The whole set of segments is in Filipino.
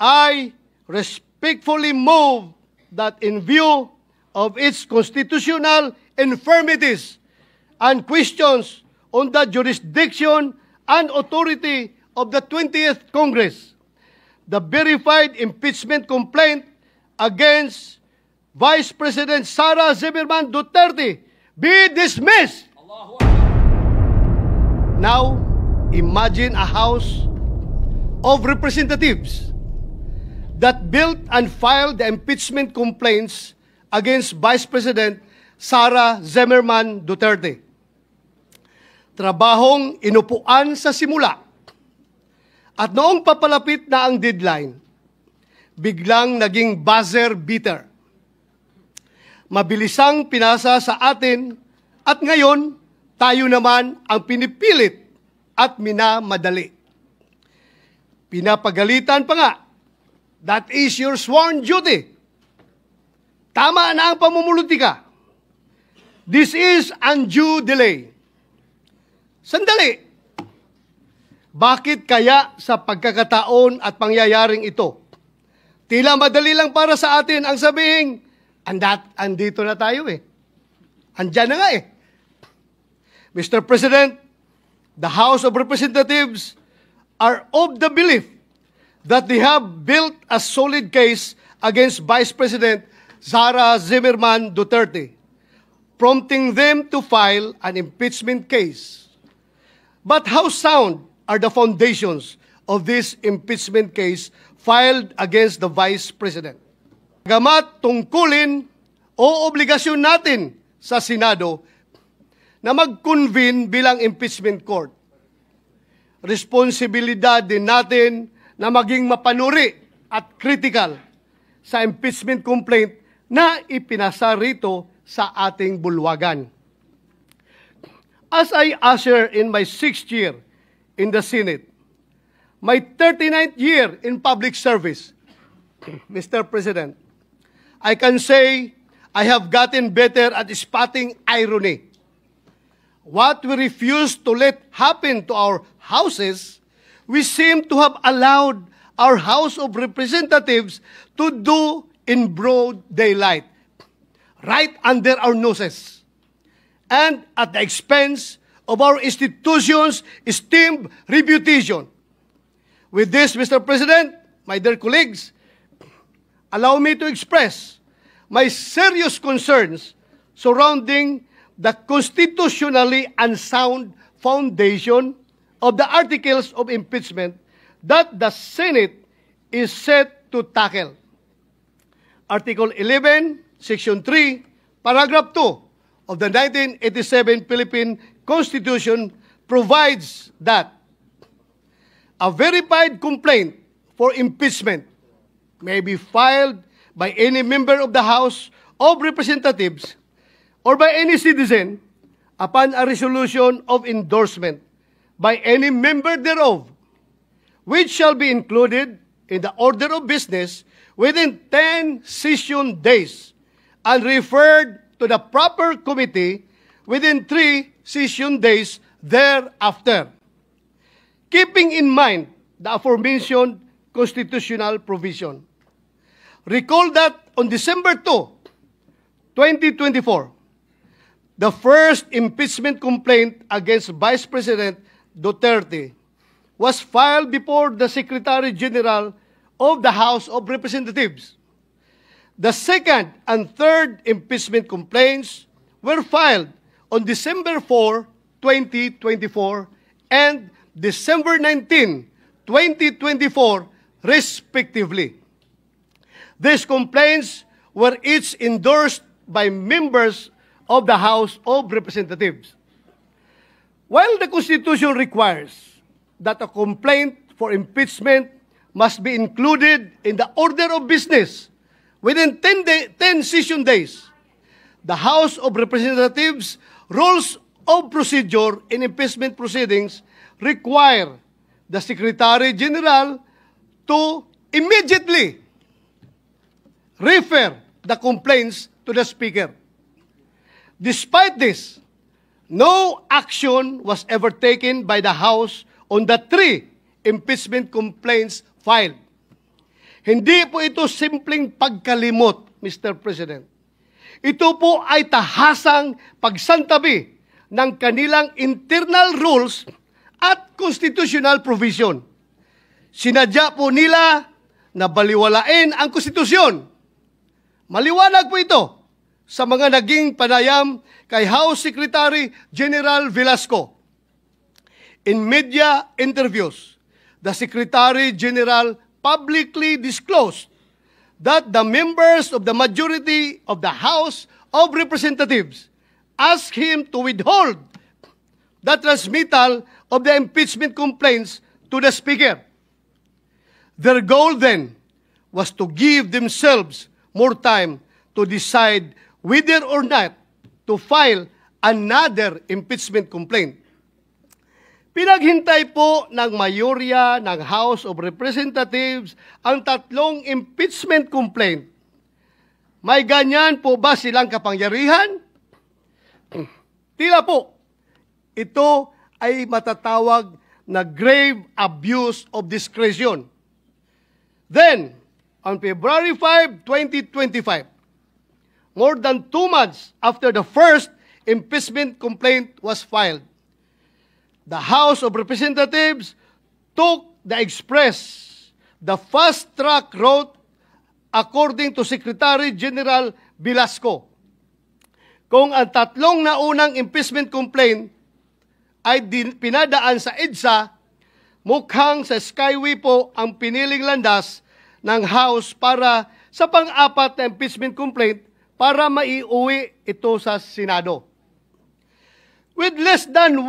I respectfully move that in view of its constitutional infirmities and questions on the jurisdiction and authority of the 20th Congress, the verified impeachment complaint against Vice President Sara Zimmerman Duterte be dismissed. Now, imagine a House of Representatives that built and filed the impeachment complaints against Vice President Sara Zimmerman Duterte. Trabahong inupuan sa simula. At noong papalapit na ang deadline, biglang naging buzzer beater. Mabilisang pinasa sa atin at ngayon tayo naman ang pinipilit at minamadali. Pinapagalitan pa nga, that is your sworn duty. Tama na ang pamumulutika. This is undue delay. Sandali. Bakit kaya sa pagkakataon at pangyayaring ito, tila madali lang para sa atin ang sabihin, andito na tayo eh. Andyan na nga eh. Mr. President, the House of Representatives are of the belief that they have built a solid case against Vice President Sara Zimmerman Duterte, prompting them to file an impeachment case. But how sound are the foundations of this impeachment case filed against the Vice President? Gamat tungkulin o obligasyon natin sa Senado na mag-convene bilang impeachment court, responsibilidad din natin na maging mapanuri at critical sa impeachment complaint na ipinasa rito sa ating bulwagan. As I usher in my 6th year in the Senate, my 39th year in public service, Mr. President, I can say I have gotten better at spotting irony. What we refuse to let happen to our houses, we seem to have allowed our House of Representatives to do in broad daylight, right under our noses, and at the expense of our institution's esteemed reputation. With this, Mr. President, my dear colleagues, allow me to express my serious concerns surrounding the constitutionally unsound foundation of the articles of impeachment that the Senate is set to tackle. Article 11, Section 3, Paragraph 2 of the 1987 Philippine Constitution provides that a verified complaint for impeachment may be filed by any member of the House of Representatives or by any citizen upon a resolution of endorsement by any member thereof, which shall be included in the order of business within 10 session days and referred to the proper committee within 3 session days thereafter, keeping in mind the aforementioned constitutional provision. Recall that on December 2, 2024, the first impeachment complaint against Vice President Duterte was filed before the Secretary General of the House of Representatives. The second and third impeachment complaints were filed on December 4, 2024 and December 19, 2024, respectively. These complaints were each endorsed by members of the House of Representatives. While the Constitution requires that a complaint for impeachment must be included in the order of business within 10 session days, the House of Representatives rules of procedure in impeachment proceedings require the Secretary General to immediately refer the complaints to the Speaker. Despite this, no action was ever taken by the House on the 3 impeachment complaints filed. Hindi po ito simpleng pagkalimot, Mr. President. Ito po ay tahasang pagsantabi ng kanilang internal rules at constitutional provision. Sinadya po nila na baliwalain ang konstitusyon. Maliwanag po ito sa mga naging panayam kay House Secretary General Velasco. In media interviews, the Secretary General publicly disclosed that the members of the majority of the House of Representatives asked him to withhold the transmittal of the impeachment complaints to the Speaker. Their goal then was to give themselves more time to decide whether or not to file another impeachment complaint. Pinaghintay po ng mayorya ng House of Representatives ang tatlong impeachment complaint. May ganyan po ba silang kapangyarihan? Tila po, ito ay matatawag na grave abuse of discretion. Then, on February 5, 2025, more than 2 months after the first impeachment complaint was filed, the House of Representatives took the fast-track route according to Secretary General Velasco. Kung ang tatlong naunang impeachment complaint ay pinadaan sa EDSA, mukhang sa Skyway po ang piniling landas ng House para sa pang-apat na impeachment complaint para maiuwi ito sa Senado. With less than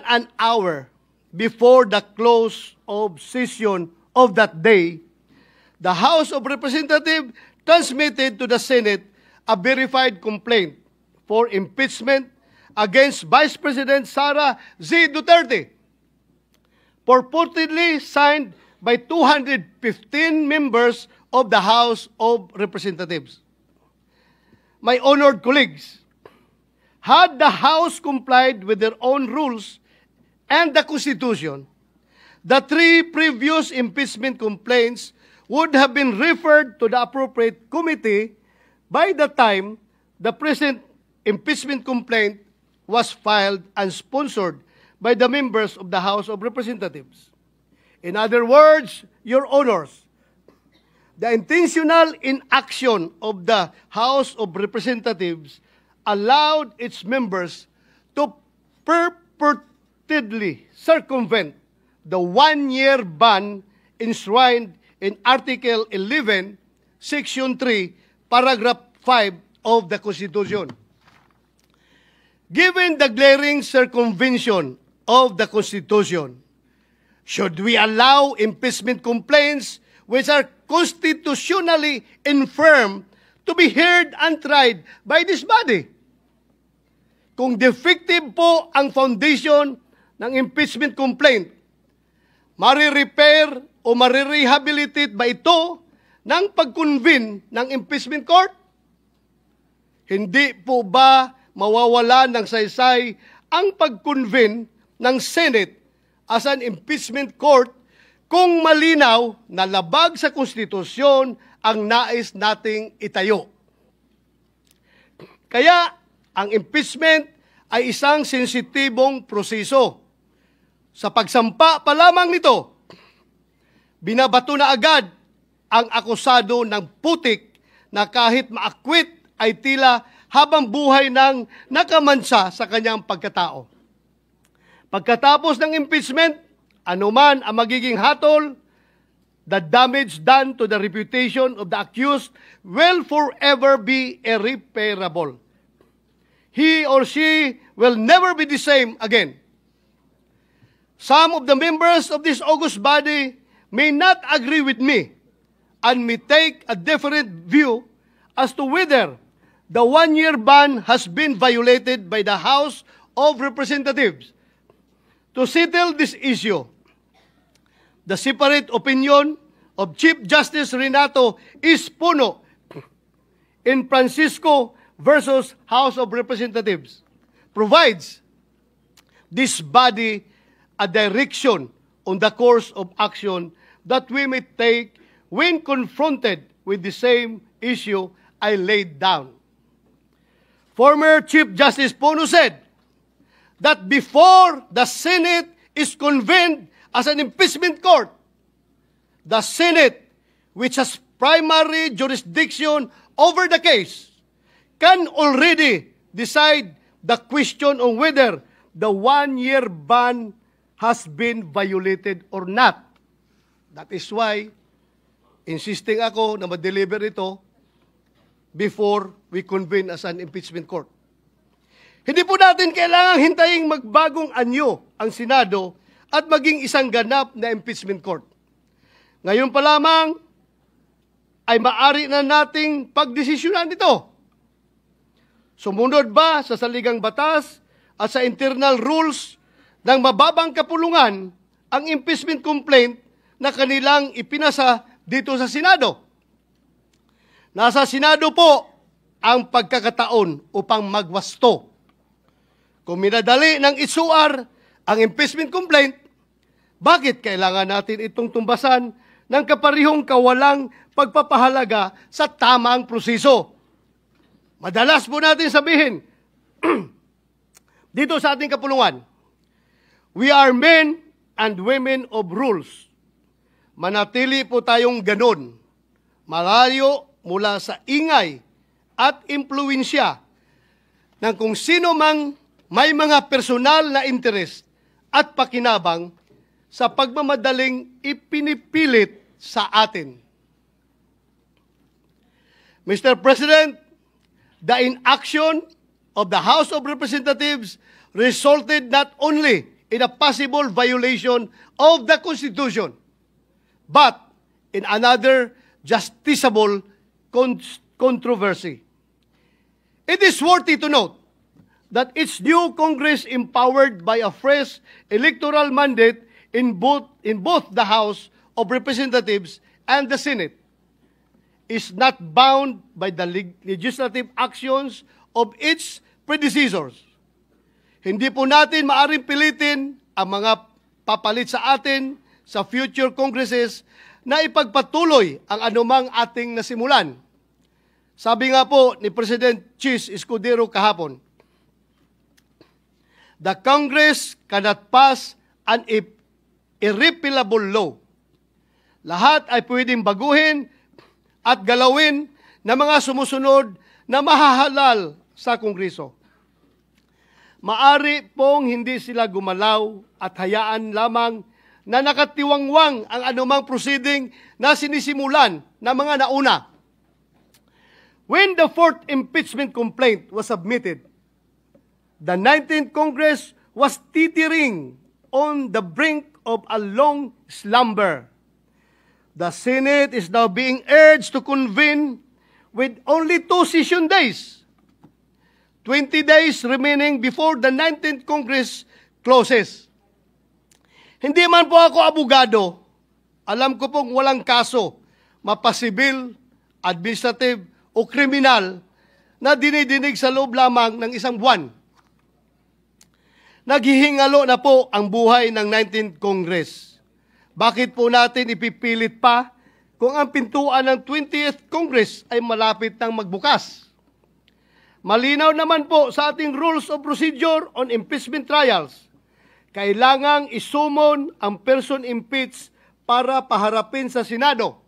an hour before the close of session of that day, the House of Representatives transmitted to the Senate a verified complaint for impeachment against Vice President Sara Z. Duterte, purportedly signed by 215 members of the House of Representatives. My honored colleagues, had the House complied with their own rules and the Constitution, the 3 previous impeachment complaints would have been referred to the appropriate committee by the time the present impeachment complaint was filed and sponsored by the members of the House of Representatives. In other words, Your Honors, the intentional inaction of the House of Representatives allowed its members to purportedly circumvent the 1-year ban enshrined in Article 11, Section 3, Paragraph 5 of the Constitution. Given the glaring circumvention of the Constitution, should we allow impeachment complaints which are constitutionally infirm to be heard and tried by this body? Kung defective po ang foundation ng impeachment complaint, marirepair o marirehabilitate ba ito ng pag-convene ng impeachment court? Hindi po ba mawawala ng saysay ang pag-convene ng Senate as an impeachment court kung malinaw na labag sa konstitusyon ang nais nating itayo? Kaya, ang impeachment ay isang sensitibong proseso. Sa pagsampa pa lamang nito, binabato na agad ang akusado ng putik na kahit maakwit ay tila habang buhay nang nakamansa sa kanyang pagkatao. Pagkatapos ng impeachment, anuman ang magiging hatol, the damage done to the reputation of the accused will forever be irreparable. He or she will never be the same again. Some of the members of this august body may not agree with me and may take a different view as to whether the 1-year ban has been violated by the House of Representatives. To settle this issue, the separate opinion of Chief Justice Renato Espuno in Francisco versus House of Representatives provides this body a direction on the course of action that we may take when confronted with the same issue I laid down. Former Chief Justice Pono said that before the Senate is convened as an impeachment court, the Senate, which has primary jurisdiction over the case, can already decide the question on whether the one-year ban has been violated or not. That is why insisting ako na ma-deliver ito before we convene as an impeachment court. Hindi po natin kailangang hintayin magbagong anyo ang Senado at maging isang ganap na impeachment court. Ngayon pa lamang ay maaari na nating pagdesisyonan ito. Sumunod ba sa saligang batas at sa internal rules ng mababang kapulungan ang impeachment complaint na kanilang ipinasa dito sa Senado? Nasa Senado po ang pagkakataon upang magwasto. Kung minadali ng isuar ang impeachment complaint, bakit kailangan natin itong tumbasan ng kaparihong kawalang pagpapahalaga sa tamang proseso? Madalas po natin sabihin, dito sa ating kapulungan, we are men and women of rules. Manatili po tayong ganon, malayo mula sa ingay at impluensya ng kung sino mang may mga personal na interest at pakinabang sa pagmamadaling ipinipilit sa atin. Mr. President, the inaction of the House of Representatives resulted not only in a possible violation of the Constitution, but in another justiciable controversy. It is worthy to note that its new Congress, empowered by a fresh electoral mandate in both the House of Representatives and the Senate, is not bound by the legislative actions of its predecessors. Hindi po natin maaring pilitin ang mga papalit sa atin sa future Congresses na ipagpatuloy ang anumang ating nasimulan. Sabi nga po ni President Chis Escudero kahapon, the Congress cannot pass an irrepealable law. Lahat ay pwedeng baguhin at galawin ng mga sumusunod na mahahalal sa Kongreso. Maari pong hindi sila gumalaw at hayaan lamang na nakatiwangwang ang anumang proceeding na sinisimulan ng mga nauna. When the fourth impeachment complaint was submitted, the 19th Congress was teetering on the brink of a long slumber. The Senate is now being urged to convene with only 2 session days, 20 days remaining before the 19th Congress closes. Hindi man po ako abogado, alam ko pong walang kaso, mapasibil, administrative, o kriminal na dinidinig sa loob lamang ng isang buwan. Naghihingalo na po ang buhay ng 19th Congress. Bakit po natin ipipilit pa kung ang pintuan ng 20th Congress ay malapit nang magbukas? Malinaw naman po sa ating Rules of Procedure on Impeachment Trials, kailangang isumon ang person impeached para paharapin sa Senado.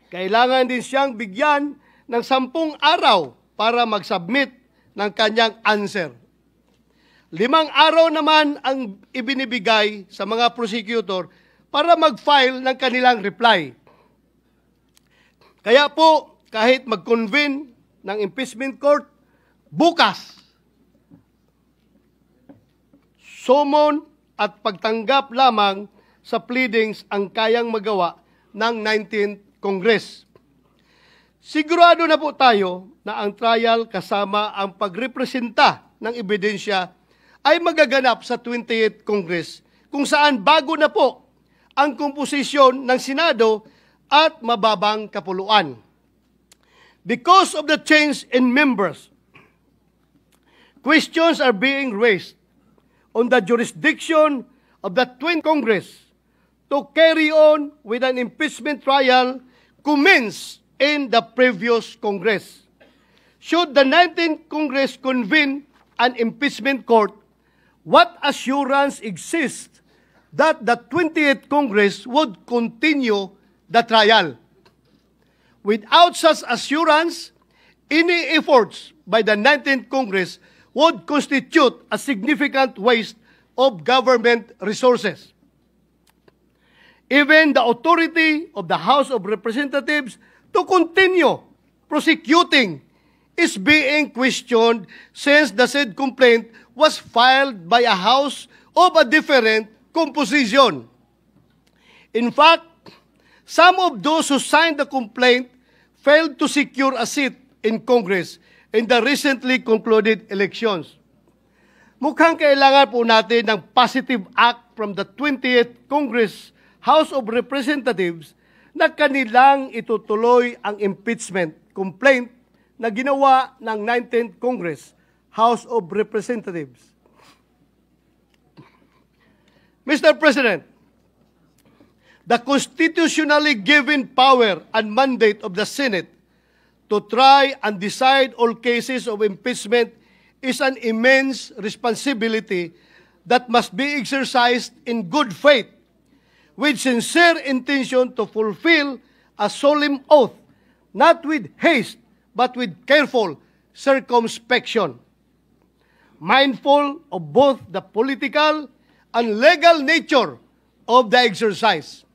Kailangan din siyang bigyan ng 10 araw para mag-submit ng kanyang answer. 5 araw naman ang ibinibigay sa mga prosecutor para mag-file ng kanilang reply. Kaya po, kahit mag-convene ng impeachment court bukas, summon at pagtanggap lamang sa pleadings ang kayang magawa ng 19th Congress. Sigurado na po tayo na ang trial kasama ang pagrepresenta ng ebidensya ay magaganap sa 20th Congress, kung saan bago na po ang komposisyon ng Senado at mababang kapuluan. Because of the change in members, questions are being raised on the jurisdiction of the 20th Congress to carry on with an impeachment trial commenced in the previous Congress. Should the 19th Congress convene an impeachment court, what assurance exists that the 20th Congress would continue the trial? Without such assurance, any efforts by the 19th Congress would constitute a significant waste of government resources. Even the authority of the House of Representatives to continue prosecuting is being questioned since the said complaint was filed by a House of a different composition. In fact, some of those who signed the complaint failed to secure a seat in Congress in the recently concluded elections. Mukhang kailangan po natin ng positive act from the 20th Congress House of Representatives na kanilang itutuloy ang impeachment complaint na ginawa ng 19th Congress House of Representatives. Mr. President, the constitutionally given power and mandate of the Senate to try and decide all cases of impeachment is an immense responsibility that must be exercised in good faith, with sincere intention to fulfill a solemn oath, not with haste, but with careful circumspection, mindful of both the political and legal nature of the exercise.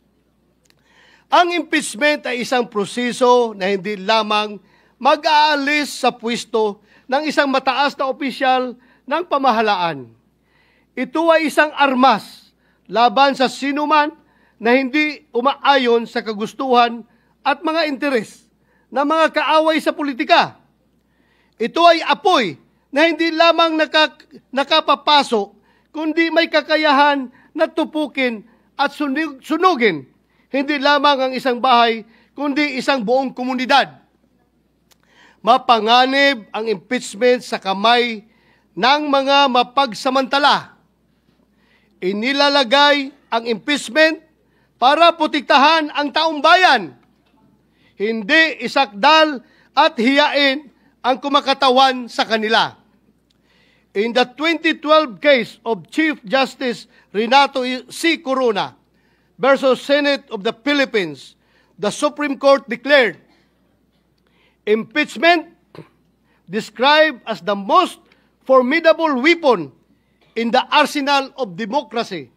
Ang impeachment ay isang proseso na hindi lamang mag-aalis sa pwesto ng isang mataas na opisyal ng pamahalaan. Ito ay isang armas laban sa sinuman na hindi umaayon sa kagustuhan at mga interes ng mga kaaway sa politika. Ito ay apoy na hindi lamang nakapapasok, kundi may kakayahan na tupukin at sunugin hindi lamang ang isang bahay, kundi isang buong komunidad. Mapanganib ang impeachment sa kamay ng mga mapagsamantala. Inilalagay ang impeachment para protektahan ang taong bayan, hindi isakdal at hiyain ang kumakatawan sa kanila. In the 2012 case of Chief Justice Renato C. Corona versus Senate of the Philippines, the Supreme Court declared impeachment, described as the most formidable weapon in the arsenal of democracy,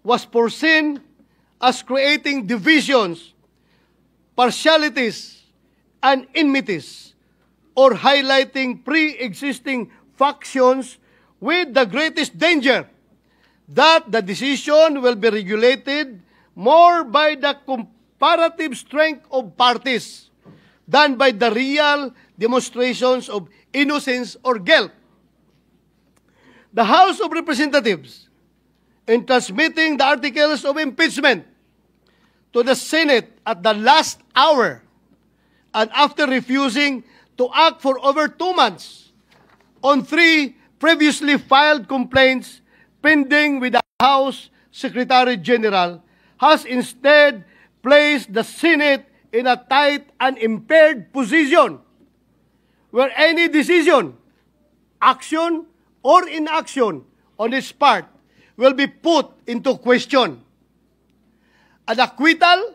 was foreseen as creating divisions, partialities, and enmities, or highlighting pre-existing factions, with the greatest danger that the decision will be regulated more by the comparative strength of parties than by the real demonstrations of innocence or guilt. The House of Representatives, in transmitting the articles of impeachment to the Senate at the last hour, and after refusing to act for over 2 months on 3 previously filed complaints pending with the House Secretary General, has instead placed the Senate in a tight and impaired position where any decision, action, or inaction on its part will be put into question. An acquittal,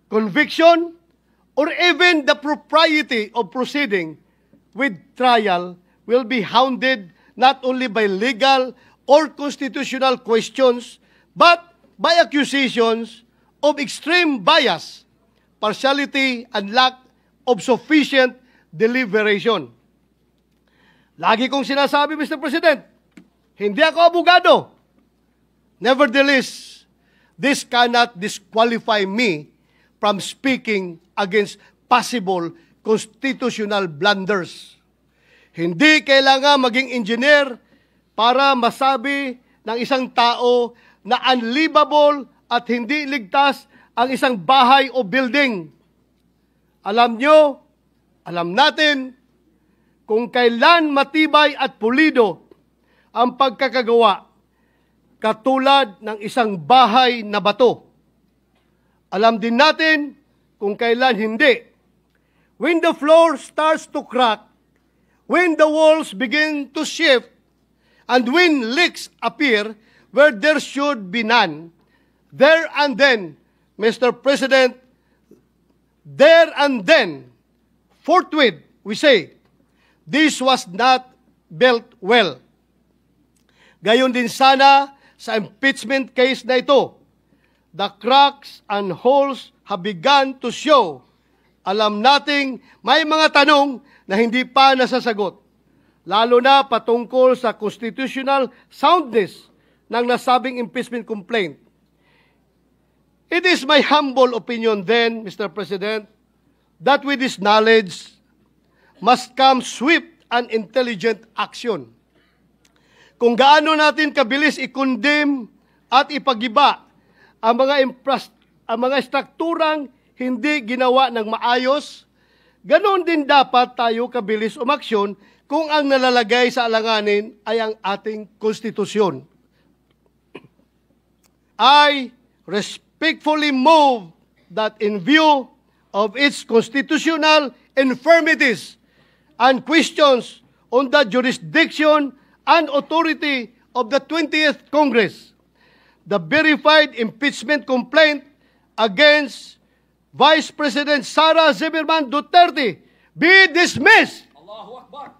conviction, or even the propriety of proceeding with trial will be hounded not only by legal or constitutional questions, but by accusations of extreme bias, partiality, and lack of sufficient deliberation. Lagi kong sinasabi, Mr. President, hindi ako abogado. Nevertheless, this cannot disqualify me from speaking against possible constitutional blunders. Hindi kailangan maging engineer para masabi ng isang tao na unlivable at hindi ligtas ang isang bahay o building. Alam nyo, alam natin, kung kailan matibay at pulido ang pagkakagawa katulad ng isang bahay na bato. Alam din natin kung kailan hindi. When the floor starts to crack, when the walls begin to shift, and when leaks appear where there should be none, there and then, Mr. President, there and then, forthwith, we say, this was not built well. Gayon din sana sa impeachment case na ito. The cracks and holes have begun to show. Alam nating may mga tanong na hindi pa nasasagot, lalo na patungkol sa constitutional soundness ng nasabing impeachment complaint. It is my humble opinion then, Mr. President, that with this knowledge must come swift and intelligent action. Kung gaano natin kabilis i-condemn at ipagiba ang mga strukturang hindi ginawa ng maayos, ganon din dapat tayo kabilis umaksyon kung ang nalalagay sa alanganin ay ang ating konstitusyon. I respectfully move that in view of its constitutional infirmities and questions on the jurisdiction and authority of the 20th Congress, the verified impeachment complaint against Vice President Sara Zimmerman Duterte be dismissed. Allahu Akbar.